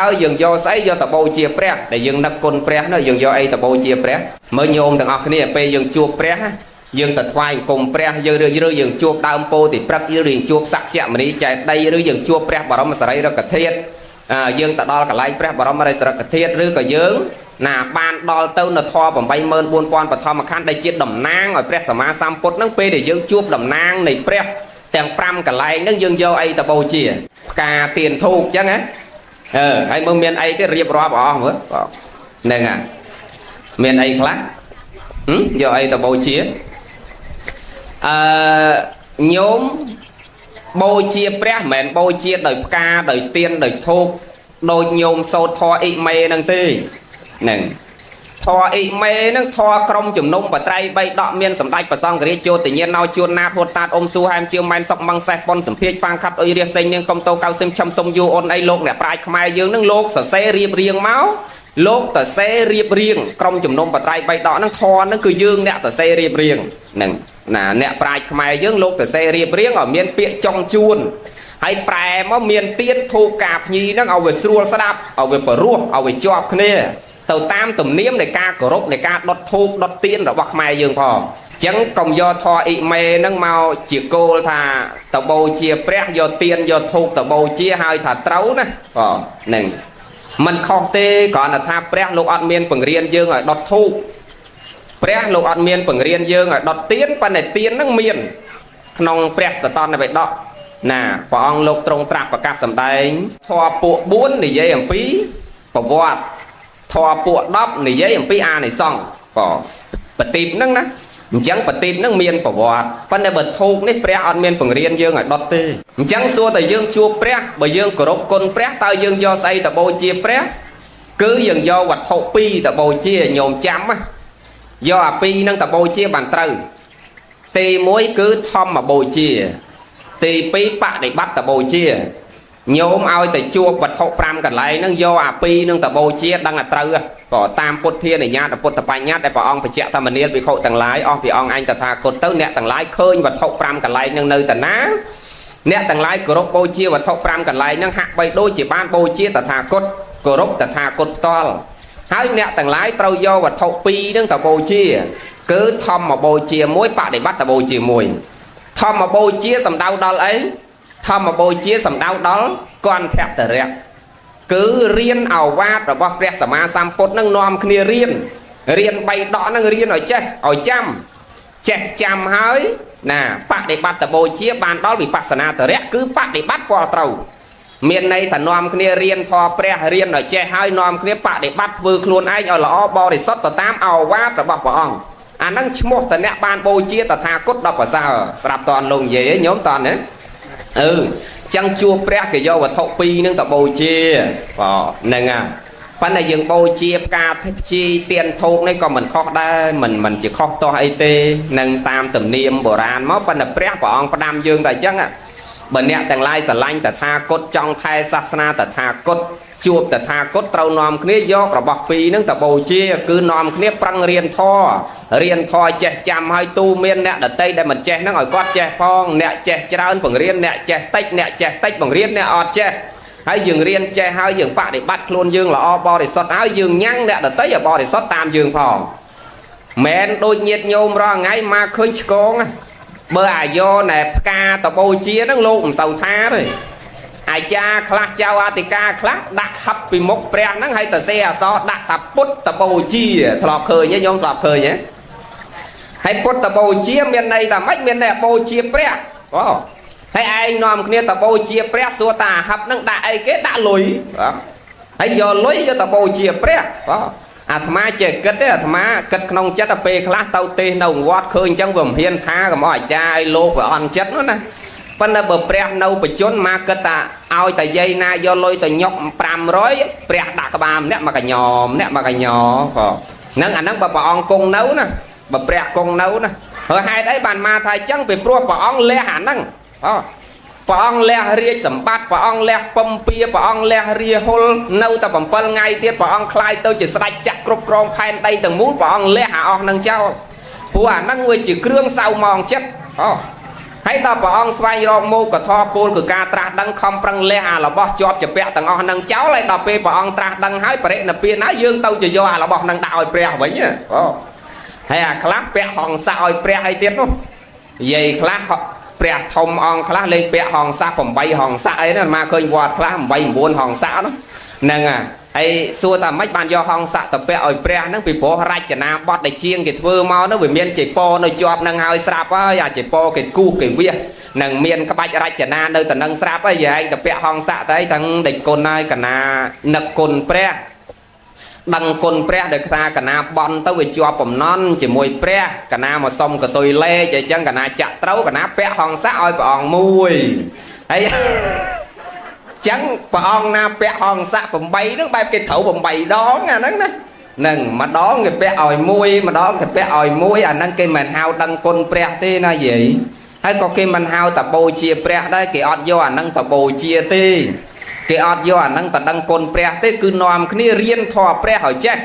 ហើយយើងយកស្អីយកតបូជាព្រះដែលយើងនឹកគុណព្រះនោះយើងយកអីតបូជាព្រះមើលញោមទាំងអស់គ្នាពេលយើងជួបព្រះយើងទៅថ្វាយអង្គមព្រះយើងយើងជួបដើមពោធិព្រឹកឬយើងជួបសក្យមនីចេតិយឬយើងជួបព្រះបរមសារីរិកធាតុយើងទៅដល់កន្លែងព្រះបរមសារីរិកធាតុឬក៏យើងណាបានដល់ទៅនៅធម៌84000បឋមខណ្ឌដែលជាតំណាងឲ្យព្រះសម្មាសម្ពុទ្ធហ្នឹងពេលដែលយើងជួបតំណាងនៃព្រះទាំង5កន្លែងហ្នឹងយើងយកអីទៅបូជាផ្កាទៀនធូបអញ្ចឹងណាហើយមើលមានអីទេរៀបរាប់អស់មើលហ្នឹងហ่ะមានអីខ្លះយកអីទៅបូជាញោមបូជាព្រះមិនមែនបូជាដោយផ្កាដោយទៀនដោយធូបដោយញោមសូត្រធម៌អ៊ីមេហ្នឹងទេហ្នឹងធម៌អ៊ីមេហ្នឹងធម៌ក្រុមជំនុំបត្រៃបីដកមានសម្ដេចប្រសង្ឃរាជយោទញ្ញាណោជួនណាតហួតតាតអ៊ំស៊ូហែមជាម៉ែនសុកម៉ងសេះប៉ុនសម្ភាជប៉ាងខាត់អុយរាសេងនាងកុំតោកៅសឹមឈឹមសុំយូអូនអីលោកអ្នកប្រាជ្ញខ្មែរយើងហ្នឹងលោកសរសេររៀបរៀងមកលោកតសេរៀបរៀងក្រុមជំនុំបត្រៃបីដកហ្នឹងធម៌ហ្នឹងគឺយើងអ្នកតសេរៀបរៀងហ្នឹងណាអ្នកប្រាជ្ញខ្មែរយើងលោកតសេរៀបរៀងឲ្យមានពាក្យចុងជួនហើយប្រែមកមានទៀតធូបកាភ្ញីហ្នឹងឲ្យវាស្រួលស្ដាប់ឲ្យវាព្រោះឲ្យវាជាប់គ្នាទៅតាមទំនៀមនៃការគោរពនៃការដុតធូបដុតទៀនរបស់ខ្មែរយើងផងអញ្ចឹងកុំយកធម៌អ៊ីមេហ្នឹងមកជាគោលថាតបូជាព្រះយកទៀនយកធូបតបូជាហើយថាត្រូវណាហ្នឹងมันខុសទេគ្រាន់តែថាព្រះលោកអត់មានបង្រៀនយើងឲ្យដុតធូបព្រះលោកអត់មានបង្រៀនយើងឲ្យដុតទៀនប៉ុន្តែទៀនហ្នឹងមានក្នុងព្រះសតនបិដកណាព្រះអង្គលោកទ្រង់ត្រាស់ប្រកាសសម្ដែងធម៌ពួក4និយាយអំពីប្រវត្តិធម៌ពួក10និយាយអំពីអានិសង្សបទីបហ្នឹងណាអញ្ចឹងបទីបហ្នឹងមានប្រវត្តិប៉ុន្តែបើធូបនេះព្រះអត់មានបង្រៀនយើងឲ្យដុតទេអញ្ចឹងសួរតែយើងជួបព្រះបើយើងគោរពគុណព្រះតើយើងយកស្អីទៅបូជាព្រះគឺយើងយកវត្ថុ2ទៅបូជាញោមចាំយកអា2ហ្នឹងទៅបូជាបានត្រូវទី1គឺធម្មបូជាទី2បដិបត្តិទៅបូជាញោមឲ្យទៅជួបវត្ថុ5កន្លែងហ្នឹងយកអា2ហ្នឹងទៅបូជាដឹងតែត្រូវក៏តាមពុទ្ធានុញ្ញាតពុទ្ធបញ្ញត្តិដែលព្រះអង្គបញ្ជាក់ថាមនាលវិខុទាំងឡាយអស់ពីអង្គអញតថាគតទៅអ្នកទាំងឡាយឃើញវត្ថុ5កន្លែងហ្នឹងនៅតាណាអ្នកទាំងឡាយគោរពបូជាវត្ថុ5កន្លែងហ្នឹងហាក់បីដូចជាបានបូជាតថាគតគោរពតថាគតផ្ទាល់ហើយអ្នកទាំងឡាយត្រូវយកវត្ថុ2ហ្នឹងទៅបូជាគឺធម្មបូជាមួយបដិបត្តិទៅបូជាមួយធម្មបូជាសំដៅដល់អីធម្មបូជាសំដៅដល់គន្ធតរៈគឺរៀនឱវាទរបស់ព្រះសម្មាសម្ពុទ្ធនឹងនាំគ្នារៀនបីដកនឹងរៀនឲ្យចេះឲ្យចេះចាំហើយណាបដិបត្តិបូជាបានដល់វិបស្សនាតរៈគឺបដិបត្តិពលត្រូវមានន័យថានាំគ្នារៀនធម៌ព្រះរៀនឲ្យចេះហើយនាំគ្នាបដិបត្តិធ្វើខ្លួនឯងឲ្យល្អបរិសុទ្ធទៅតាមឱវាទរបស់ព្រះអង្គអាហ្នឹងឈ្មោះតអ្នកបានបូជាតថាគតដល់ប្រសើរស្រាប់តអនលោកនិយាយញោមតអនណាចឹងជួបព្រះគេយកវត្ថុ2ហ្នឹងទៅបូជាហ្នឹងប៉ុន្តែយើងបូជាផ្កាព្យាទៀនធូបនេះក៏មិនខុសដែរមិនជាខុសតោះអីទេនឹងតាមទំនៀមបុរាណមកប៉ុន្តែព្រះអង្គផ្ដាំយើងតែអញ្ចឹងបើអ្នកទាំងឡាយស្រឡាញ់តថាគតចង់ថែសាសនាតថាគតជួបតថាគតត្រូវនាំគ្នាយករបស់2ហ្នឹងទៅបូជាគឺនាំគ្នាប្រឹងរៀនធម៌ចេះចាំឲ្យទូមានអ្នកដតីដែលមិនចេះហ្នឹងឲ្យគាត់ចេះផងអ្នកចេះច្រើនបង្រៀនអ្នកចេះតិចបង្រៀនអ្នកអត់ចេះហើយយើងរៀនចេះហើយយើងបដិបត្តិខ្លួនយើងល្អបរិសុទ្ធហើយយើងញ៉ាំងអ្នកដតីឲ្យបរិសុទ្ធតាមយើងផងមែនដូចញាតិញោមរាល់ថ្ងៃមកឃើញឆ្កងបើអាយោណែផ្កាតបូជាហ្នឹងលោកមិនសូវថាទេអាចារ្យខ្លះចៅអធិការខ្លះដាក់ហັບពីមុខព្រះហ្នឹងហើយទៅសេអសរដាក់ថាពុទ្ធបូជាធ្លាប់ឃើញទេញោមធ្លាប់ឃើញទេហើយពុទ្ធបូជាមានន័យថាម៉េចមានន័យបូជាព្រះហើយឯងនាំគ្នាតបូជាព្រះសួរតាហັບហ្នឹងដាក់អីគេដាក់លុយហើយយកលុយយកតបូជាព្រះអាត្មាចេះគិតទេអាត្មាគិតក្នុងចិត្តទៅពេលខ្លះទៅទេសនៅវត្តឃើញអញ្ចឹងវាមិនហ៊ានថាកុំឲ្យអាចារ្យឲ្យលោកវាអន់ចិត្តនោះណាប៉ុន្តែបើព្រះនៅបច្ចុប្បន្នមកគិតថាឲ្យតែយាយណាយកលុយទៅញុក500ព្រះដាក់ក្បាលម្នាក់មកកញ្ញហ្នឹងអាហ្នឹងបើព្រះអង្គគង់នៅណាបើព្រះគង់នៅណាហើយហេតុអីបានមកថាអញ្ចឹងពីព្រោះព្រះអង្គលះអាហ្នឹងព្រះអង្គលះរាជសម្បត្តិព្រះអង្គលះពំពាព្រះអង្គលះរាហុលនៅតែ7ថ្ងៃទៀតព្រះអង្គคล้ายទៅជាស្ដេចចក្រគ្រប់គ្រងផែនដីទាំងមូលព្រះអង្គលះអាអស់នឹងចោលព្រោះអាហ្នឹងវាជាគ្រឿងសៅម៉ងចិត្ត ហើយដល់ព្រះអង្គស្វែងរកមកកថាពលគឺការត្រាស់ដឹងខំប្រឹងលះអារបស់ជាប់ជាពាក់ទាំងអស់នឹងចោលហើយដល់ពេលព្រះអង្គត្រាស់ដឹងហើយបរិនិព្វានហើយយើងទៅជាយកអារបស់នឹងដាក់ឲ្យព្រះវិញអូហើយអាខ្លះពាក់ហង្ស័កឲ្យព្រះអីទៀតនោះនិយាយខ្លះព្រះធំអង្គខ្លះលេងពាក់ហង្ស័ក8ហង្ស័កអីណាមកឃើញវត្តខ្លះ8 9ហង្ស័កនោះហ្នឹងហើយសួរថាម៉េចបានយកហង្ស័កទៅពាក់ឲ្យព្រះហ្នឹងពីព្រោះរចនាបថដែលជាងគេធ្វើមកនោះវាមានចៃពរនៅជាប់នឹងហើយស្រាប់ហើយអាចៃពរគេគូសគេវាសនឹងមានក្បាច់រចនានៅទៅនឹងស្រាប់ហើយឯងទៅពាក់ហង្ស័កទៅទាំងដេចគុណហើយកណានឹកគុណព្រះដឹងគុណព្រះដែលថាកណាបន់ទៅវាជាប់បំណន់ជាមួយព្រះកណាមកសុំកតុយលេខអញ្ចឹងកណាចាក់ត្រូវកណាពាក់ហង្ស័កឲ្យព្រះអង្គមួយហើយចឹងព្រះអង្គណាពាក់ហង្ស័ក8ហ្នឹងបែបគេត្រូវ8ដងអាហ្នឹងណានឹងម្ដងគេពាក់ឲ្យមួយម្ដងគេពាក់ឲ្យមួយអាហ្នឹងគេមិនហៅដឹងគុណព្រះទេណាយាយហើយក៏គេមិនហៅតបូជាព្រះដែរគេអត់យកអាហ្នឹងតបូជាទេគេអត់យកអាហ្នឹងតដឹងគុណព្រះទេគឺនាំគ្នារៀនធម៌ព្រះឲ្យចេះ